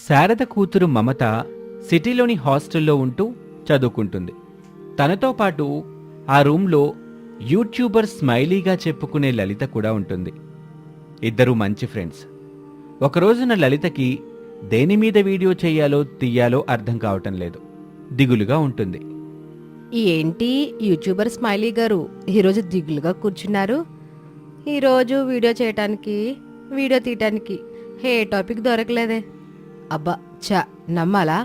శారద కూతురు మమత సిటీలోని హాస్టల్లో ఉంటూ చదువుకుంటుంది. తనతో పాటు ఆ రూమ్లో యూట్యూబర్ స్మైలీగా చెప్పుకునే లలిత కూడా ఉంటుంది. ఇద్దరూ మంచి ఫ్రెండ్స్. ఒకరోజున లలితకి దేనిమీద వీడియో తీయాలో అర్థం కావటం లేదు. దిగులుగా ఉంటుంది. ఏంటి యూట్యూబర్ స్మైలీ గారు ఈరోజు దిగులుగా కూర్చున్నారు? ఈరోజు వీడియో తీయటానికి ఏ టాపిక్ దొరకలేదే. అబ్బా నమ్మాలా?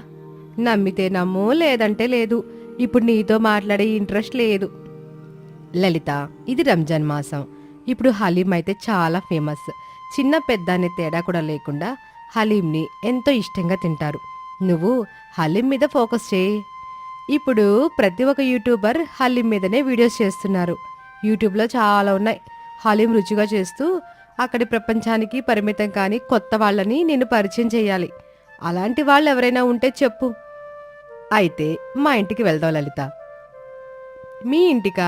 నమ్మితే నమ్ము, లేదంటే లేదు. ఇప్పుడు నీతో మాట్లాడే ఇంట్రెస్ట్ లేదు. లలిత, ఇది రంజాన్ మాసం. ఇప్పుడు హలీం అయితే చాలా ఫేమస్. చిన్న పెద్ద అనే తేడా కూడా లేకుండా హలీంని ఎంతో ఇష్టంగా తింటారు. నువ్వు హలీం మీద ఫోకస్ చేయి. ఇప్పుడు ప్రతి ఒక్క యూట్యూబర్ హలీం మీదనే వీడియోస్ చేస్తున్నారు. యూట్యూబ్లో చాలా ఉన్నాయి. హలీం రుచిగా చేస్తూ అక్కడి ప్రపంచానికి పరిమితం కాని కొత్త వాళ్ళని నేను పరిచయం చేయాలి. అలాంటి వాళ్ళు ఎవరైనా ఉంటే చెప్పు. అయితే మా ఇంటికి వెళ్దాం లలిత. మీ ఇంటికా?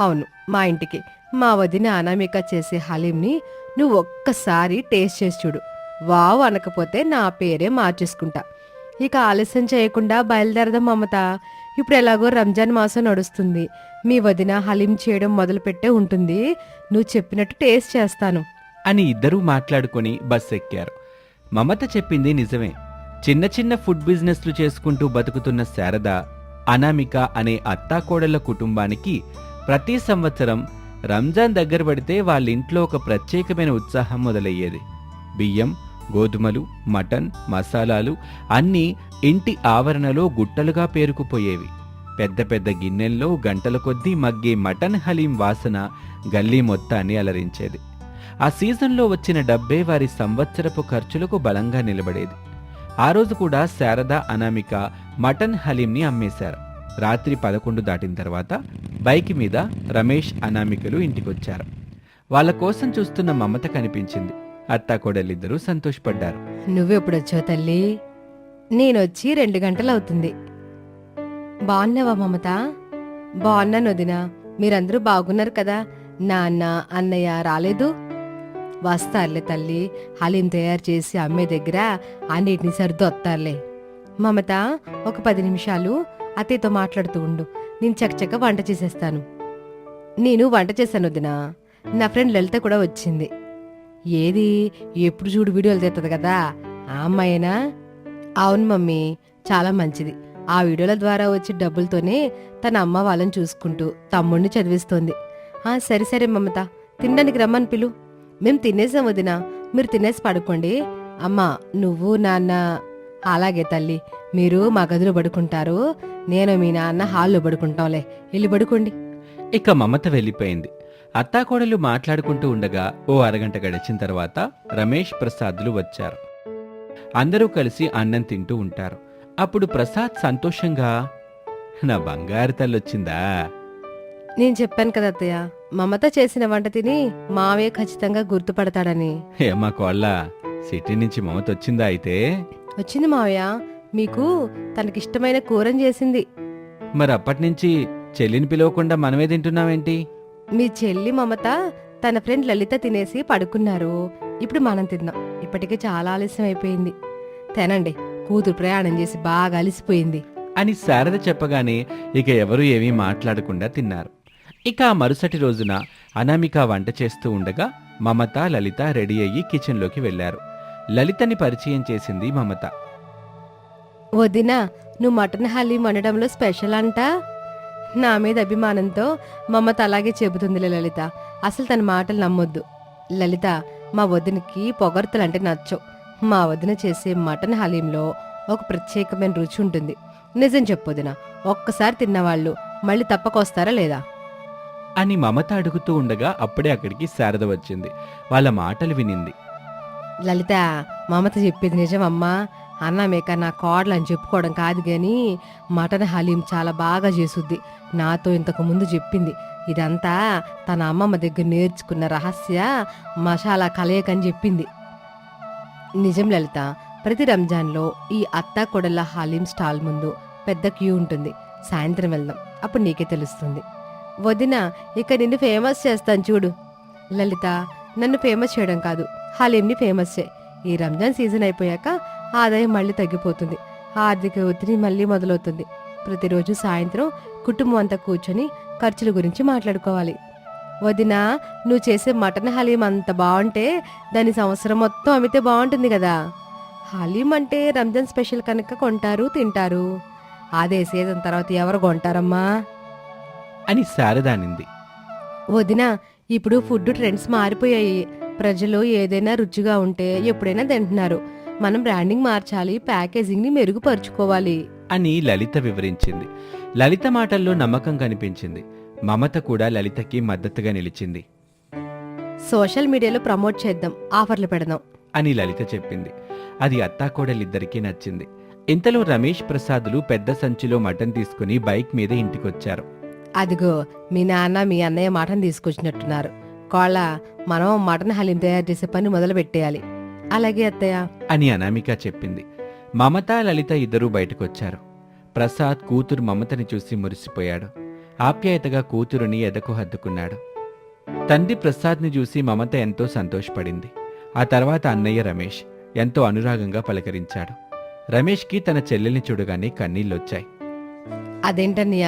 అవును, మా ఇంటికి. మా వదిన అనామిక చేసే హలీంని నువ్వు ఒక్కసారి టేస్ట్ చేసి చూడు. వావ్ అనకపోతే నా పేరే మార్చేసుకుంటా. ఇక ఆలస్యం చేయకుండా బయలుదేరదాం మమత. ఇప్పుడు ఎలాగో రంజాన్ మాసం నడుస్తుంది. మీ వదిన హలీం చేయడం మొదలుపెట్టే ఉంటుంది. నువ్వు చెప్పినట్టు టేస్ట్ చేస్తాను అని ఇద్దరూ మాట్లాడుకొని బస్ ఎక్కారు. మమత చెప్పింది నిజమే. చిన్న చిన్న ఫుడ్ బిజినెస్లు చేసుకుంటూ బతుకుతున్న శారద, అనామిక అనే అత్తాకోడళ్ల కుటుంబానికి ప్రతి సంవత్సరం రంజాన్ దగ్గర పడితే వాళ్ళింట్లో ఒక ప్రత్యేకమైన ఉత్సాహం మొదలయ్యేది. బియ్యం, గోధుమలు, మటన్, మసాలాలు అన్నీ ఇంటి ఆవరణలో గుట్టలుగా పేరుకుపోయేవి. పెద్ద పెద్ద గిన్నెల్లో గంటల కొద్దీ మగ్గే మటన్ హలీం వాసన గల్లీ మొత్తాన్ని అలరించేది. ఆ సీజన్లో వచ్చిన డబ్బే వారి సంవత్సరపు ఖర్చులకు బలంగా నిలబడేది. ఆ రోజు కూడా శారద, అనామిక మటన్ హలీంని అమ్మేశారు. రాత్రి 11 దాటిన తర్వాత బైక్ మీద రమేష్, అనామికలు ఇంటికొచ్చారు. వాళ్ళ కోసం చూస్తున్న మమత కనిపించింది. అత్తాకోడలిద్దరూ సంతోషపడ్డారు. నువ్వెప్పుడొచ్చావు తల్లి? నేనొచ్చి 2 గంటలవుతుంది. బాగున్నావా మమత? బాగున్నాను వదినా. మీరందరూ బాగున్నారు కదా? నాన్న, అన్నయ్య రాలేదు? వస్తారులే తల్లి. హలీం తయారు చేసి అమ్మే దగ్గర అన్నిటిని సర్దొత్తారులే. మమత, ఒక 10 నిమిషాలు అత్తయ్యతో మాట్లాడుతూ ఉండు. నేను చకచక వంట చేసేస్తాను. నేను వంట చేశాను వదినా. నా ఫ్రెండ్ లలిత కూడా వచ్చింది. ఏది? ఎప్పుడు చూడు వీడియోలు తీస్తుంది కదా, ఆ అమ్మాయేనా? అవును మమ్మీ, చాలా మంచిది. ఆ వీడియోల ద్వారా వచ్చే డబ్బులతోనే తన అమ్మ వాళ్ళని చూసుకుంటూ తమ్ముడిని చదివిస్తోంది. సరే సరే మమత, తినడానికి రమ్మని పిలు. మేం తినేసాం వదినా, మీరు తినేసి పడుకోండి. అమ్మా, నువ్వు నాన్న. అలాగే తల్లి, మీరు మా గదిలో పడుకుంటారు, నేను మీ నాన్న హాల్లో పడుకుంటాంలే. వెళ్ళి పడుకోండి. ఇక మమత వెళ్ళిపోయింది. అత్తాకోడలు మాట్లాడుకుంటూ ఉండగా ఓ అరగంట గడిచిన తర్వాత రమేష్, ప్రసాద్లు వచ్చారు. అందరూ కలిసి అన్నం తింటూ ఉంటారు. అప్పుడు ప్రసాద్ సంతోషంగా, నా బంగారు తల్లొచ్చిందా? నేను చెప్పాను కదా అత్తయ్య, మమత చేసిన వంట తిని మావే ఖచ్చితంగా గుర్తుపడతాడని. ఏమా కోళ్ళ, సిటీ నుంచి మమత వచ్చిందా అయితే? వచ్చింది మావయ్య. మీకు తనకిష్టమైన కూరని చేసింది. మరి అప్పటినుంచి చెల్లిని పిలవకుండా మనమే తింటున్నావేంటి? మీ చెల్లి మమత తన ఫ్రెండ్ లలిత తినేసి పడుకున్నారు. ఇప్పుడు మనం తిందాం. ఇప్పటికే చాలా ఆలస్యం అయిపోయింది. తినండి, కూతురు ప్రయాణం చేసి బాగా అలిసిపోయింది అని శారద చెప్పగానే ఇక ఎవరూ ఏమీ మాట్లాడకుండా తిన్నారు. ఇక ఆ మరుసటి రోజున అనామిక వంట చేస్తూ ఉండగా మమత, లలిత రెడీ అయ్యి కిచెన్లోకి వెళ్లారు. లలితని పరిచయం చేసింది మమత. వదినా, నువ్వు మటన్ హలీం వండడంలో స్పెషల్ అంట. నా మీద అభిమానంతో మమత అలాగే చెబుతుందిలే లలిత. అసలు తన మాటలు నమ్మొద్దు లలిత. మా వదినకి పొగడ్తలంటే నచ్చవు. మా వదిన చేసే మటన్ హలీంలో ఒక ప్రత్యేకమైన రుచి ఉంటుంది. నిజం చెప్పొదినా, ఒక్కసారి తిన్నవాళ్ళు మళ్ళీ తప్పకొస్తారా లేదా అని మమత అడుగుతూ ఉండగా అప్పుడే అక్కడికి శారద వచ్చింది. వాళ్ళ మాటలు వినింది. లలిత, మమత చెప్పేది నిజమమ్మా. అన్నామేక నా కోడలని చెప్పుకోవడం కాదు గాని మటన్ హలీం చాలా బాగా చేసుద్ది. నాతో ఇంతకు ముందు చెప్పింది. ఇదంతా తన అమ్మమ్మ దగ్గర నేర్చుకున్న రహస్య మసాలా కలయికని చెప్పింది. నిజం లలిత, ప్రతి రంజాన్లో ఈ అత్తాకోడళ్ళ హలీం స్టాల్ ముందు పెద్ద క్యూ ఉంటుంది. సాయంత్రం వెళ్దాం, అప్పుడు నీకే తెలుస్తుంది. వదిన, ఇక నిన్ను ఫేమస్ చేస్తాను చూడు. లలిత, నన్ను ఫేమస్ చేయడం కాదు, హలీంని ఫేమస్ చేయి. ఈ రంజాన్ సీజన్ అయిపోయాక ఆదాయం మళ్ళీ తగ్గిపోతుంది. ఆర్థిక ఒత్తిడి మళ్ళీ మొదలవుతుంది. ప్రతిరోజు సాయంత్రం కుటుంబం అంతా కూర్చొని ఖర్చుల గురించి మాట్లాడుకోవాలి. వదినా, నువ్వు చేసే మటన్ హలీం అంత బాగుంటే దాని సంవత్సరం మొత్తం అమ్మితే బాగుంటుంది కదా. హలీం అంటే రంజాన్ స్పెషల్ కనుక కొంటారు, తింటారు. అదే సీజన్ తర్వాత ఎవరు కొంటారమ్మా అని శారద అనింది. వదినా, ఇప్పుడు ఫుడ్ ట్రెండ్స్ మారిపోయాయి. ప్రజలు ఏదైనా రుచిగా ఉంటే ఎప్పుడైనా తింటున్నారు. మనం బ్రాండింగ్ మార్చాలి, ప్యాకేజింగ్ ని మెరుగుపరుచుకోవాలి అని లలిత వివరించింది. లలిత మాటల్లో నమ్మకం కనిపించింది. మమత కూడా లలితకి మద్దతుగా నిలిచింది సోషల్ మీడియాలో ప్రమోట్ చేద్దాం, ఆఫర్లు పెడదాం అని లలిత చెప్పింది. అది అత్తాకోడలిద్దరికీ నచ్చింది. ఇంతలో రమేష్ ప్రసాదులు పెద్ద సంచిలో మటన్ తీసుకుని బైక్ మీద ఇంటికొచ్చారు. అదిగో మీ నాన్న మీ అన్నయ్య మటన్ తీసుకొచ్చినట్టున్నారు. కోళ్ళ, మనం మటన్ హలీం తయారు చేసే పని మొదలు పెట్టేయాలి. అలాగే అత్తయ్య అని అనామిక చెప్పింది. మమత లలిత ఇద్దరూ బయటకొచ్చారు. ప్రసాద్ కూతురు మమతని చూసి మురిసిపోయాడు. ఆప్యాయతగా కూతురుని ఎదకు హత్తుకున్నాడు. తండ్రి ప్రసాద్ని చూసి మమత ఎంతో సంతోషపడింది. ఆ తర్వాత అన్నయ్య రమేష్ ఎంతో అనురాగంగా పలకరించాడు. రమేష్కి తన చెల్లెల్ని చూడగానే కన్నీళ్ళొచ్చాయి. అదేంటన్నయ్య,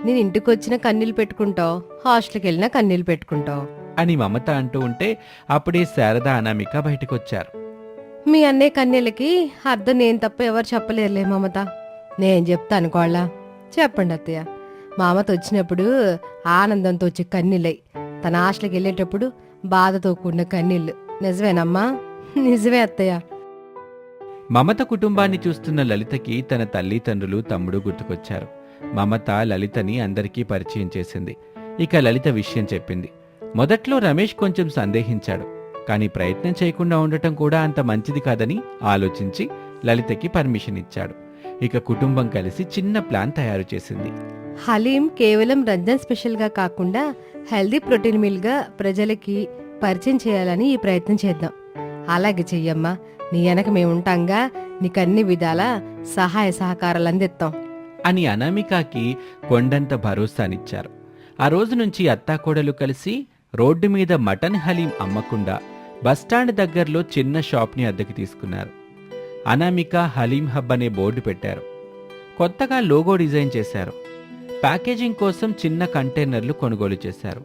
నేను ఇంటికొచ్చిన కన్నీళ్ళు పెట్టుకుంటావు, హాస్టల్కి వెళ్ళినా కన్నీళ్ళు పెట్టుకుంటావు అని మమత అంటూ ఉంటే అప్పుడే శారద అనామిక బయటకొచ్చారు. మీ అన్నయ్య కన్నీళ్ళకి అర్థం నేను తప్ప ఎవరు చెప్పలేరులే మమత. నేను చెప్తాను కోళ్ళ. చెప్పండి అత్తయ్య. మామత వచ్చినప్పుడు ఆనందంతో వచ్చే కన్నీళ్ళై, తన హాస్టల్కి వెళ్ళేటప్పుడు బాధతో కూడిన కన్నీళ్ళు. నిజమేనమ్మా? నిజమే అత్తయ్య. మమత కుటుంబాన్ని చూస్తున్న లలితకి తన తల్లిదండ్రులు, తమ్ముడు గుర్తుకొచ్చారు. మమత లలితని అందరికీ పరిచయం చేసింది. ఇక లలిత విషయం చెప్పింది. మొదట్లో రమేష్ కొంచెం సందేహించాడు. కానీ ప్రయత్నం చేయకుండా ఉండటం కూడా అంత మంచిది కాదని ఆలోచించి లలితకి పర్మిషన్ ఇచ్చాడు. ఇక కుటుంబం కలిసి చిన్న ప్లాన్ తయారు చేసింది. హలీం కేవలం రంజాన్ స్పెషల్గా కాకుండా హెల్దీ ప్రోటీన్ మీల్గా ప్రజలకి పరిచయం చేయాలని ఈ ప్రయత్నం చేద్దాం. అలాగే చెయ్యమ్మా, నీ వెనక మేముంటాంగా, నీకన్ని విధాల సహాయ సహకారాలు అందిస్తాం అని అనామికకి కొండంత భరోసానిచ్చారు. ఆ రోజు నుంచి అత్తాకోడలు కలిసి రోడ్డు మీద మటన్ హలీం అమ్మకుండా బస్టాండ్ దగ్గరలో చిన్న షాప్ని అద్దెకి తీసుకున్నారు. అనామిక హలీం హబ్ అనే బోర్డు పెట్టారు. కొత్తగా లోగో డిజైన్ చేశారు. ప్యాకేజింగ్ కోసం చిన్న కంటైనర్లు కొనుగోలు చేశారు.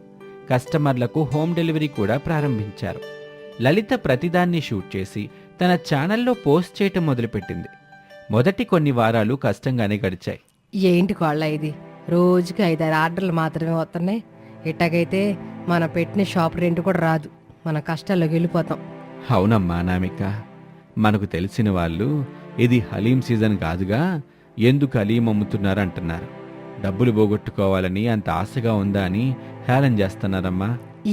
కస్టమర్లకు హోమ్ డెలివరీ కూడా ప్రారంభించారు. లలిత ప్రతిదాన్ని షూట్ చేసి తన ఛానల్లో పోస్ట్ చేయటం మొదలుపెట్టింది. మొదటి కొన్ని వారాలు కష్టంగానే గడిచాయి. ఏంటి కోళ్ళ ఇది, రోజుకి 5-6 ఆర్డర్లు మాత్రమే వస్తున్నాయి. ఇట్టగైతే మన పెట్టిన షాప్ రెంట్ కూడా రాదు. మన కష్టాల్లోకి వెళ్ళిపోతాం. అవునమ్మా అనామిక, మనకు తెలిసిన వాళ్ళు ఇది హలీం సీజన్ కాదుగా, ఎందుకు హలీం అమ్ముతున్నారంటున్నారు. డబ్బులు పోగొట్టుకోవాలని అంత ఆశగా ఉందా అని హేళన చేస్తున్నారమ్మా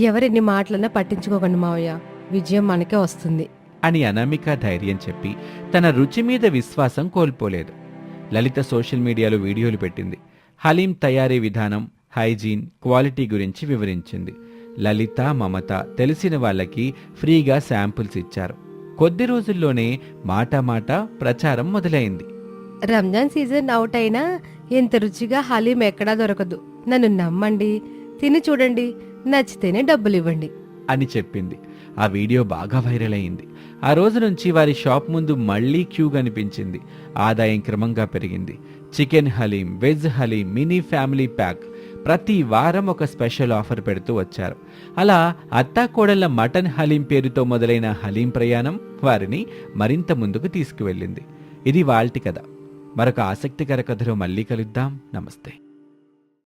ఎవరెన్ని మాటలన్నా పట్టించుకోకండి మావయ్య, విజయం మనకే వస్తుంది అని అనామిక ధైర్యం చెప్పి తన రుచి మీద విశ్వాసం కోల్పోలేదు. లలిత సోషల్ మీడియాలో వీడియోలు పెట్టింది. హలీం తయారీ విధానం, హైజీన్, క్వాలిటీ గురించి వివరించింది. లలిత, మమత తెలిసిన వాళ్ళకి ఫ్రీగా శాంపుల్స్ ఇచ్చారు. కొద్ది రోజుల్లోనే మాట ప్రచారం మొదలైంది. రంజాన్ సీజన్ అవుట్ అయినా ఎంత రుచిగా హలీం ఎక్కడా దొరకదు. నన్ను నమ్మండి, తిని చూడండి, నచ్చితేనే డబ్బులు ఇవ్వండి అని చెప్పింది. ఆ వీడియో బాగా వైరల్ అయింది. ఆ రోజు నుంచి వారి షాప్ ముందు మళ్లీ క్యూ కనిపించింది. ఆదాయం క్రమంగా పెరిగింది. Chicken haleem, veg haleem, mini family pack ప్రతి వారం ఒక స్పెషల్ ఆఫర్ పెడుతూ వచ్చారు. అలా అత్తాకోడళ్ల మటన్ హలీం పేరుతో మొదలైన హలీం ప్రయాణం వారిని మరింత ముందుకు తీసుకువెళ్ళింది. ఇది వాల్టి కథ. మరొక ఆసక్తికర కథలో మళ్ళీ కలుద్దాం. నమస్తే.